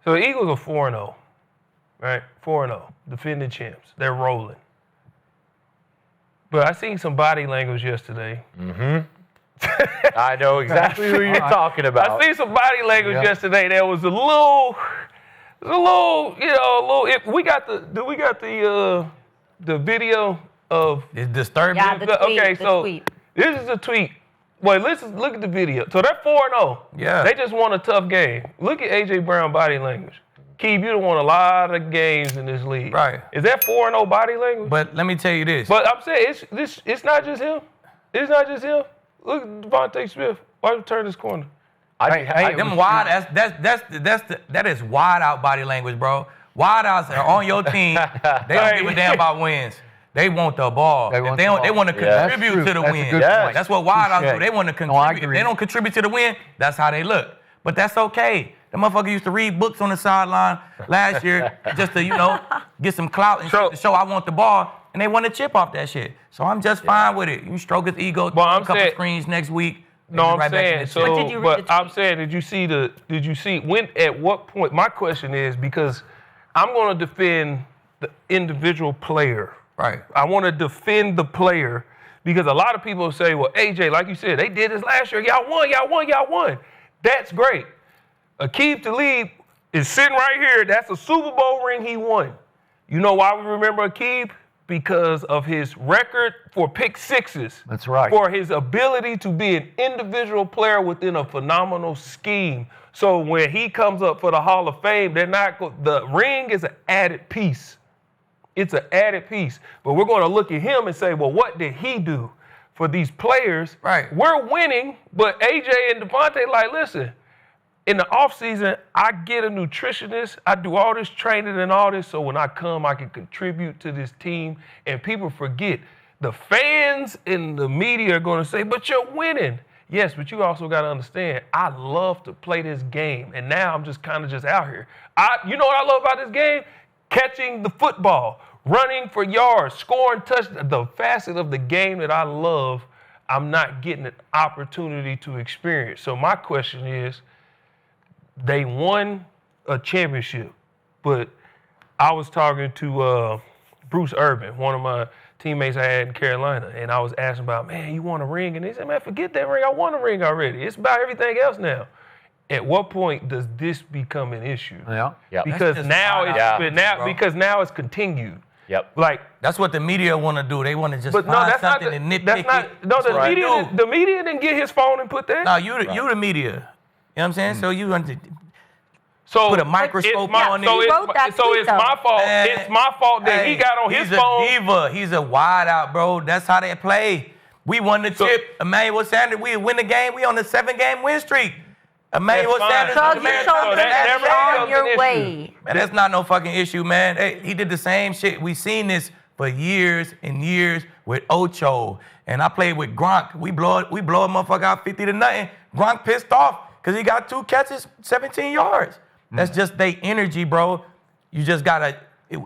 So the Eagles are 4-0, right? 4-0, defending champs. They're rolling. But I seen some body language yesterday. Mm-hmm. I know exactly who you're talking about. I seen some body language yesterday that was a little. We got the video of. It's disturbing. Yeah, the tweet. Okay, so tweet. This is a tweet. Wait, listen, look at the video. So they're 4-0. Yeah. They just won a tough game. Look at AJ Brown body language. Keith, you done won a lot of games in this league. Right. Is that 4-0 body language? But let me tell you this. But I'm saying it's not just him. It's not just him. Look at Devonta Smith. Why don't you turn this corner? That is wide out body language, bro. Wide outs are on your team. They don't give a damn about wins. They want the ball. They want to contribute to the win. That's what wide outs do. They want to contribute. If they don't contribute to the win, that's how they look. But that's okay. The motherfucker used to read books on the sideline last year just to, get some clout and shit to show I want the ball, and they want to chip off that shit. So I'm just fine with it. You stroke his ego, a couple screens next week. No, I'm saying I'm saying, did you see when, at what point? My question is, because I'm going to defend the individual player. Right. I want to defend the player because a lot of people say, well, AJ, like you said, they did this last year. Y'all won. That's great. Aqib Talib is sitting right here. That's a Super Bowl ring he won. You know why we remember Aqib? Because of his record for pick sixes. That's right. For his ability to be an individual player within a phenomenal scheme. So when he comes up for the Hall of Fame, the ring is an added piece. It's an added piece. But we're going to look at him and say, well, what did he do for these players? Right. We're winning, but AJ and Devontae like, listen, in the offseason, I get a nutritionist. I do all this training and all this, so when I come, I can contribute to this team. And people forget, the fans and the media are going to say, but you're winning. Yes, but you also got to understand, I love to play this game, and now I'm just kind of out here. You know what I love about this game? Catching the football, running for yards, scoring touchdowns. The facet of the game that I love, I'm not getting an opportunity to experience. So my question is, they won a championship, but I was talking to Bruce Urban, one of my teammates I had in Carolina, and I was asking about, man, you won a ring? And he said, man, forget that ring. I won a ring already. It's about everything else now. At what point does this become an issue? Yeah. Because now it's continued. Yep. Like, that's what the media want to do. They want to just find something and nitpick it. The media didn't get his phone and put that. No, you the media. You know what I'm saying? So you want to put a microscope on it. So it's my fault. It's my fault that he got on his phone. He's a diva. He's a wide out, bro. That's how they play. We won the chip. Emmanuel Sanders, we win the game. We on the 7-game win streak. Emmanuel Sanders. On your way. Man, that's not no fucking issue, man. Hey, he did the same shit. We seen this for years and years with Ocho. And I played with Gronk. We blow a motherfucker out 50-0. Gronk pissed off because he got 2 catches, 17 yards. That's just their energy, bro. You just gotta,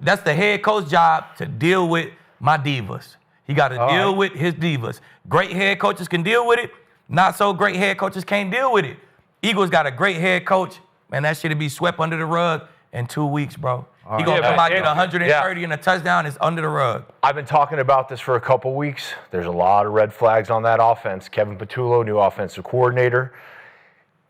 that's the head coach job to deal with my divas. He gotta deal with his divas. Great head coaches can deal with it. Not so great head coaches can't deal with it. Eagles got a great head coach. Man, that shit'll be swept under the rug in 2 weeks, bro. He gonna come out get 130 and a touchdown. It's under the rug. I've been talking about this for a couple weeks. There's a lot of red flags on that offense. Kevin Patullo, new offensive coordinator.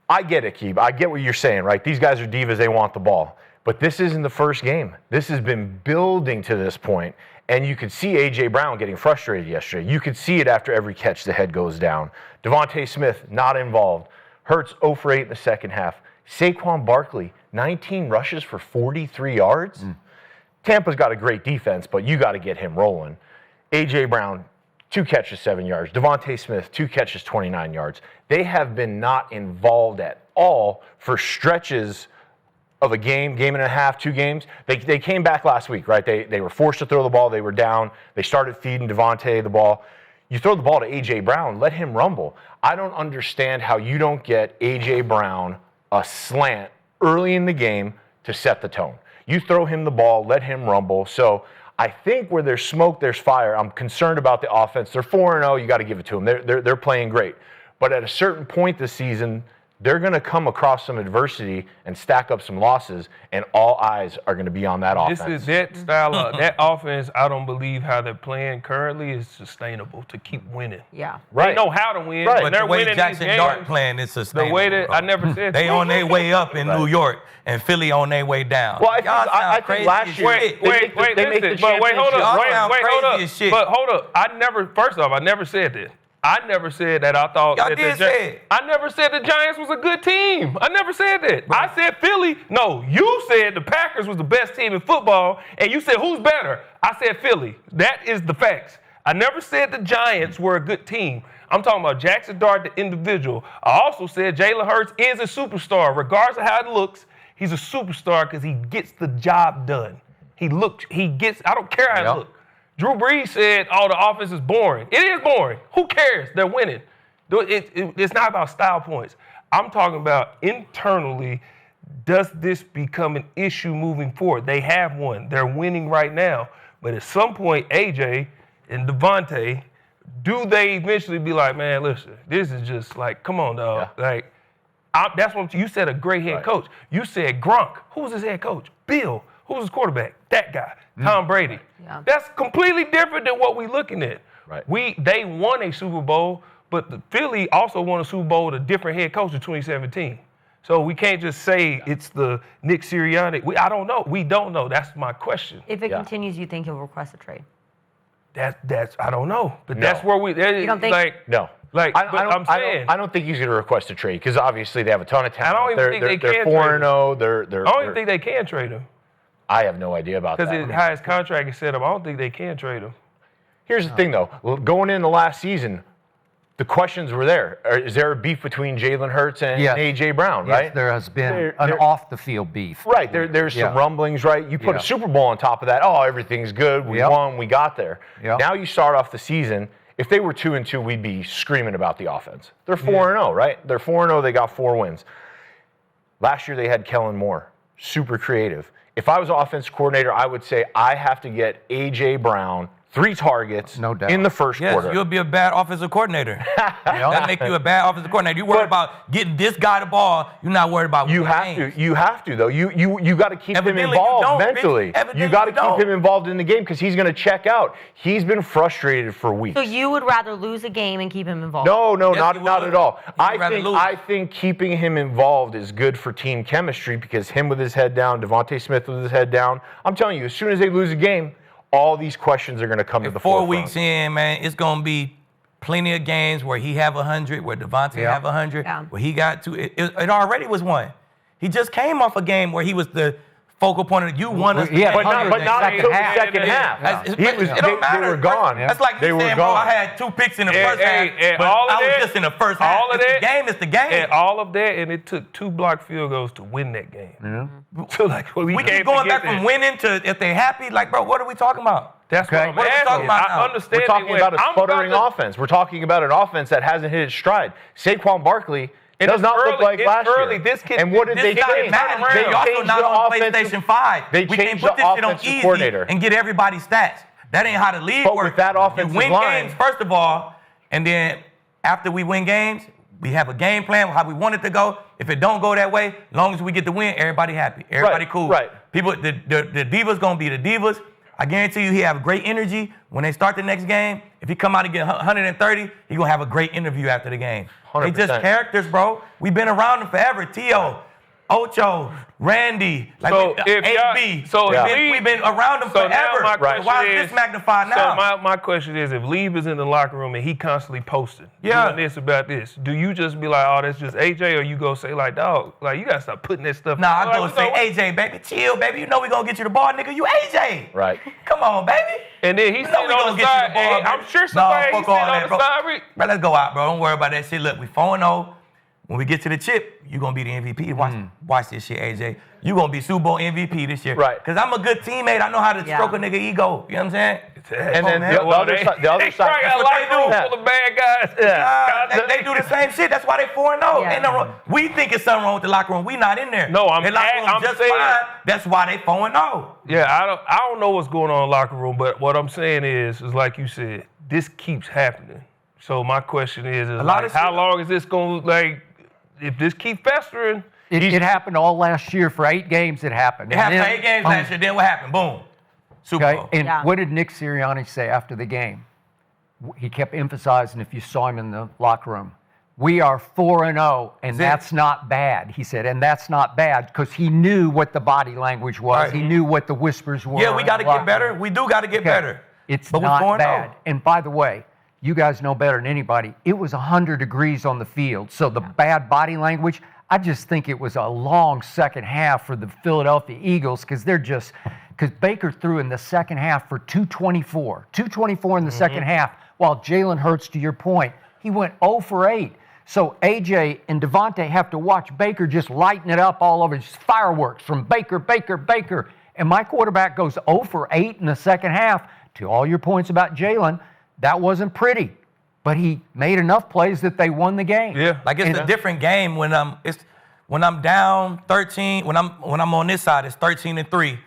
I get it, Keeb. I get what you're saying, right? These guys are divas. They want the ball. But this isn't the first game. This has been building to this point. And you could see AJ Brown getting frustrated yesterday. You could see it after every catch the head goes down. Devonta Smith, not involved. Hurts 0 for 8 in the second half. Saquon Barkley, 19 rushes for 43 yards. Tampa's got a great defense, but you got to get him rolling. AJ Brown, 2 catches, 7 yards. Devonta Smith, 2 catches, 29 yards. They have been not involved at all for stretches of a game and a half, 2 games. They came back last week, right? They were forced to throw the ball. They were down. They started feeding Devonta the ball. You throw the ball to A.J. Brown, let him rumble. I don't understand how you don't get A.J. Brown a slant early in the game to set the tone. You throw him the ball, let him rumble. So I think where there's smoke, there's fire. I'm concerned about the offense. They're 4-0. You got to give it to them. They're playing great. But at a certain point this season, they're going to come across some adversity and stack up some losses, and all eyes are going to be on that offense. This is that style of that offense. I don't believe how they're playing currently is sustainable to keep winning. Yeah. Right. They know how to win, Right. but But they're the way winning Jackson these Dart games. playing is The sustainable. way that bro. I never said They on their way up in Right. New York, and Philly on their way down. Well, I think- Y'all I sound think crazy last as year- shit. Wait, they make the listen, but wait, hold up, Y'all wait, sound hold crazy up. as shit. But hold up, first off, I never said that. I never said that I thought Y'all that did say it. I never said the Giants was a good team. I never said that. I said Philly. No, you said the Packers was the best team in football, and you said who's better? I said Philly. That is the facts. I never said the Giants were a good team. I'm talking about Jackson Dart, the individual. I also said Jalen Hurts is a superstar. Regardless of how it looks, he's a superstar because he gets the job done. I don't care how it looks. Drew Brees said, oh, the offense is boring. It is boring. Who cares? They're winning. It's not about style points. I'm talking about internally, does this become an issue moving forward? They have one. They're winning right now. But at some point, AJ and Devontae, do they eventually be like, man, listen, this is just like, come on, dog. Yeah. Like, that's what you said, a great head coach. You said Gronk. Who was his head coach? Bill. Who was his quarterback? That guy. Tom Brady. Yeah. That's completely different than what we're looking at. Right. They won a Super Bowl, but the Philly also won a Super Bowl with a different head coach in 2017. So we can't just say it's the Nick Sirianni. I don't know. We don't know. That's my question. If it continues, you think he'll request a trade? That's I don't know. But No. that's where we. You don't think? Like, No. Like, I but I'm saying. don't think he's going to request a trade because obviously they have a ton of talent. I don't even think they they're can 4-0. I don't even think they can trade him I have no idea about that. because how his contract is set up. I don't think they can trade him. Here's the thing, though. Going into last season, the questions were there. Is there a beef between Jalen Hurts and Yes. AJ Brown, right? Yes, there has been There- an there- off-the-field beef. Right. There's some Yeah. rumblings, right? You put Yeah. a Super Bowl on top of that. Oh, everything's good. We Yep. won. We got there. Yep. Now you start off the season. If they were 2-2, we'd be screaming about the offense. They're 4-0, right? They're 4-0. They got 4 wins. Last year they had Kellen Moore, super creative. If I was offensive coordinator, I would say I have to get AJ Brown 3 targets No doubt. in the first Yes, quarter. you'll be a bad offensive coordinator. That'll make you a bad offensive coordinator. You worry about getting this guy the ball. You're not worried about You winning have games. to. You have to, though. You got to keep him Evidently you involved don't, bitch. mentally. Evidently You got to you keep don't. him involved in the game because he's going to check out. He's been frustrated for weeks. So you would rather lose a game and keep him involved? No, Yes, not you not would. at all. You'd rather lose. I think keeping him involved is good for team chemistry because him with his head down, Devonta Smith with his head down. I'm telling you, as soon as they lose a game, all these questions are going to come to the 4 forefront. weeks in, man, it's going to be plenty of games where he have 100, where Devontae Yeah. have 100, Yeah. where he got 2. It already was one. He just came off a game where he was the focal point of you won us. the Yeah, game. But not Second until the half. second half. That's- He was, it don't they matter. were gone. That's like they me were saying, bro, I gone. had 2 picks in the And- first half, and but all of I was that- just in the first all half. of It's that- the game. It's the game. And all of that, and it took 2 blocked field goals to win that game. So like we we can't keep going forget back from that. winning to if they happy. Like, bro, what are we talking about? That's Okay. what What are we I'm talking asking. about now? I understand. We're talking they about went. a I'm about sputtering to- offense. We're talking about an offense that hasn't hit its stride. Saquon Barkley And does it's not look early- like it's last early. year. This kid- and what did This they not change? Madden. They They also changed not the on offensive- PlayStation 5. They We can't changed put the this shit on offensive easy coordinator. and get everybody stats. That ain't how the league But works. with that offensive you win line- games first of all, and then after we win games, we have a game plan how we want it to go. If it don't go that way, as long as we get the win, everybody happy, everybody Right, cool. right. People, the divas gonna be the divas. I guarantee you, he have great energy when they start the next game. If he come out and get 130, he gonna have a great interview after the game. They just 100%. characters, bro. We've been around them forever. T.O., Ocho, Randy, like So if y'all- AB. so we've, if been, Lee- we've been around them So now forever. my So question why is this magnified now? So my question is, if Lee is in the locker room and he constantly posting, Yeah. doing this about this, do you just be like, oh, that's just AJ, or you go say like, dog, like you gotta stop putting that stuff. Nah, I like, go we say, know- AJ, baby, chill, baby. You know we gonna get you the ball, nigga. You AJ. Right. Come on, baby. And then he's You know sitting we on gonna the get side. you the ball, Hey, baby. I'm sure Nah, somebody fuck he's all sitting on that, the bro. side. Rick. Bro, let's go out, bro. Don't worry about that shit. Look, we 4-0. When we get to the chip, you gonna be the MVP. Watch this shit, AJ. You gonna be Super Bowl MVP this year. Right. Cause I'm a good teammate. I know how to Yeah. stroke a nigga ego. You know what I'm saying? And then man. the other side, the other They side. probably got a what they locker room do. full of bad guys. They do the same shit. That's why they 4-0. Yeah. Ain't no wrong. We think it's something wrong with the locker room. We not in there. No, I'm Their locker room I'm just saying- fine. That's why they 4-0. Yeah, I don't know what's going on in the locker room, but what I'm saying is like you said, this keeps happening. So my question is lot like, of how shit- long is this going to, like, if this keep festering, It happened all last year for 8 games. It happened. It happened for 8 games last year. Then what happened? Boom. Super Okay, Bowl. and Yeah. what did Nick Sirianni say after the game? He kept emphasizing, if you saw him in the locker room, we are 4-0, and that's not bad. He said, and that's not bad, because he knew what the body language was. Right. He knew what the whispers were. Yeah, we got to in the get locker better. room. We do got to get Okay, better. It's But not what's going bad. on? And by the way, you guys know better than anybody, it was 100 degrees on the field. So the bad body language, I just think it was a long second half for the Philadelphia Eagles, because Baker threw in the second half for 224 in the second half, while Jalen Hurts, to your point, he went 0 for 8. So AJ and Devontae have to watch Baker just lighten it up all over, just fireworks from Baker. And my quarterback goes 0 for 8 in the second half. To all your points about Jalen, that wasn't pretty, but he made enough plays that they won the game. yeah. Like it's a different game when I'm down 13. When I'm on this side, it's 13-3.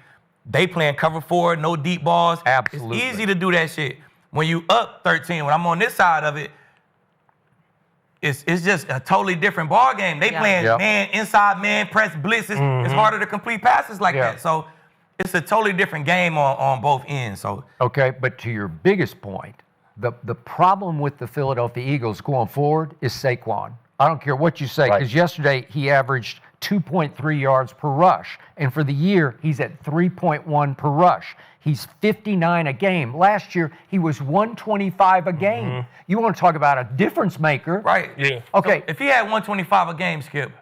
They playing cover 4, no deep balls. Absolutely. It's easy to do that shit. When you up 13, when I'm on this side of it, it's just a totally different ball game. They playing man inside man press blitzes. It's harder to complete passes like that. So it's a totally different game on both ends. So Okay, but to your biggest point, the problem with the Philadelphia Eagles going forward is Saquon. I don't care what you say, because yesterday he averaged 2.3 yards per rush. And for the year, he's at 3.1 per rush. He's 59 a game. Last year, he was 125 a game. You want to talk about a difference maker. right. Yeah. Okay. So if he had 125 a game, Skip,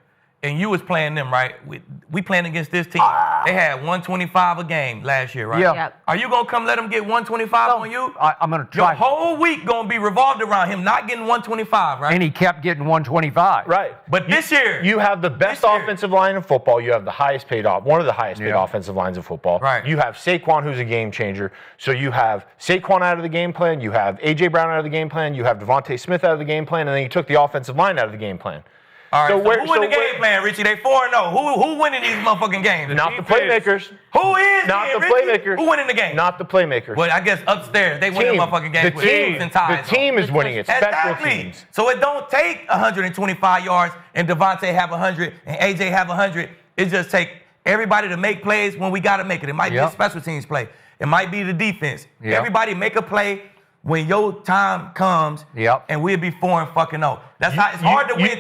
and you was playing them, right? We playing against this team. They had 125 a game last year, right? Yeah. Yep. Are you gonna come let them get 125 on you? I'm going to Your try. whole week gonna be revolved around him not getting 125, right? And he kept getting 125. Right. But this year, You have the best This year- offensive line in football. You have the highest paid one of the highest paid offensive lines in football. Right. You have Saquon, who's a game changer. So you have Saquon out of the game plan. You have AJ Brown out of the game plan. You have Devonta Smith out of the game plan, and then you took the offensive line out of the game plan. all right. So where- who win the so where- game plan, Richie? They 4-0. Who winning these motherfucking games? Not the playmakers. Who is? Not then, the Richie? playmakers. Who winning the game? Not the playmakers. Well, I guess upstairs they win the motherfucking games with shoes and ties. The team is winning it. Special Exactly. teams. So it don't take 125 yards and Devontae have 100 and AJ have 100. It just take everybody to make plays when we got to make it. It might be a special teams play. It might be the defense. Yep. Everybody make a play when your time comes, and we'll be 4-0. That's how it's hard to win.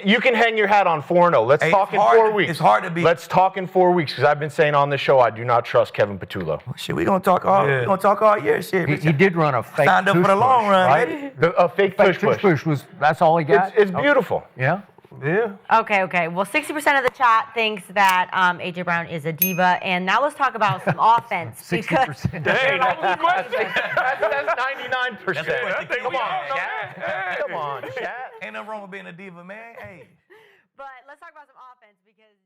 You can hang your hat on 4-0. Let's talk in 4 weeks. It's hard to be. Let's talk in 4 weeks, because I've been saying on this show I do not trust Kevin Patullo. Shit, we gonna talk all year. Shit, He did run a fake signed up for the tush long push, run, right? baby. A fake push. was, that's all he got? It's beautiful. Yeah? Yeah. Okay. Well, 60% of the chat thinks that AJ Brown is a diva. And now let's talk about some offense. 60%. Hey, that was a question. That's 99%. Come on, Shaq. Hey. Come on, Shaq. Ain't nothing wrong with being a diva, man. Hey. But let's talk about some offense, because